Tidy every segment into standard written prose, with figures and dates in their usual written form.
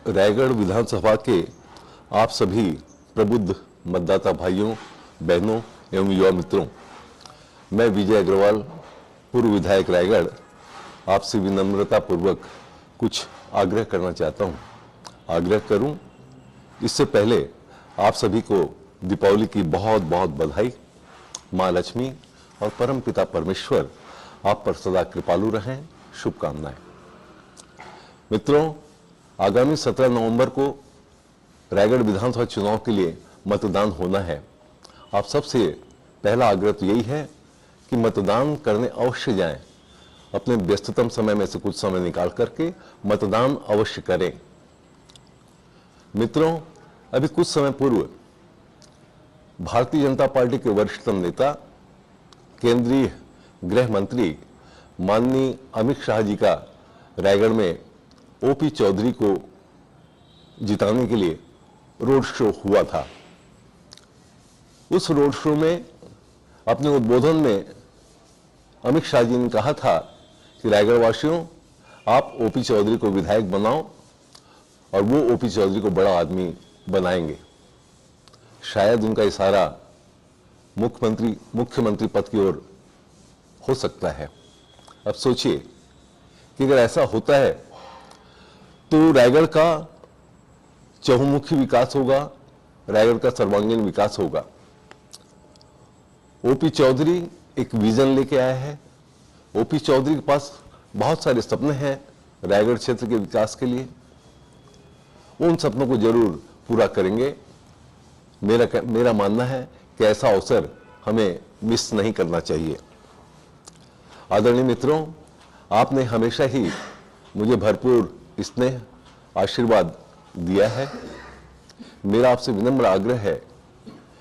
रायगढ़ विधानसभा के आप सभी प्रबुद्ध मतदाता भाइयों, बहनों एवं युवा मित्रों, मैं विजय अग्रवाल, पूर्व विधायक रायगढ़, आपसे विनम्रता पूर्वक कुछ आग्रह करना चाहता हूं। आग्रह करूं इससे पहले आप सभी को दीपावली की बहुत बहुत बधाई। मां लक्ष्मी और परम पिता परमेश्वर आप पर सदा कृपालु रहें। शुभकामनाएं। मित्रों, आगामी 17 नवंबर को रायगढ़ विधानसभा चुनाव के लिए मतदान होना है। आप सबसे पहला आग्रह तो यही है कि मतदान करने अवश्य जाएं। अपने व्यस्ततम समय में से कुछ समय निकाल करके मतदान अवश्य करें। मित्रों, अभी कुछ समय पूर्व भारतीय जनता पार्टी के वरिष्ठतम नेता, केंद्रीय गृह मंत्री माननीय अमित शाह जी का रायगढ़ में ओपी चौधरी को जिताने के लिए रोड शो हुआ था। उस रोड शो में अपने उद्बोधन में अमित शाह जी ने कहा था कि रायगढ़ वासियों, आप ओपी चौधरी को विधायक बनाओ और वो ओपी चौधरी को बड़ा आदमी बनाएंगे। शायद उनका इशारा मुख्यमंत्री पद की ओर हो सकता है। अब सोचिए कि अगर ऐसा होता है तो रायगढ़ का चहुमुखी विकास होगा, रायगढ़ का सर्वांगीण विकास होगा। ओपी चौधरी एक विजन लेके आया है। ओपी चौधरी के पास बहुत सारे सपने हैं रायगढ़ क्षेत्र के विकास के लिए। उन सपनों को जरूर पूरा करेंगे। मेरा मानना है कि ऐसा अवसर हमें मिस नहीं करना चाहिए। आदरणीय मित्रों, आपने हमेशा ही मुझे भरपूर स्नेह आशीर्वाद दिया है। मेरा आपसे विनम्र आग्रह है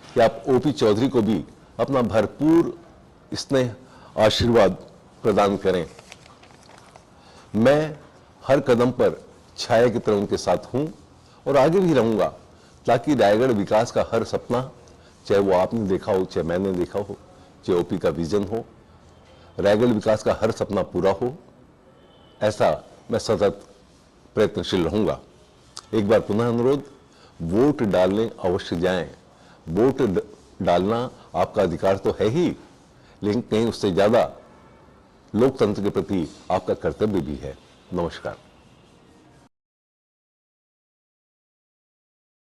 कि आप ओपी चौधरी को भी अपना भरपूर स्नेह आशीर्वाद प्रदान करें। मैं हर कदम पर छाया की तरह उनके साथ हूं और आगे भी रहूंगा, ताकि रायगढ़ विकास का हर सपना, चाहे वो आपने देखा हो, चाहे मैंने देखा हो, चाहे ओपी का विजन हो, रायगढ़ विकास का हर सपना पूरा हो, ऐसा मैं सतत प्रयत्नशील रहूंगा। एक बार पुनः अनुरोध, वोट डालने अवश्य जाएं। वोट डालना आपका अधिकार तो है ही, लेकिन कहीं उससे ज्यादा लोकतंत्र के प्रति आपका कर्तव्य भी है। नमस्कार।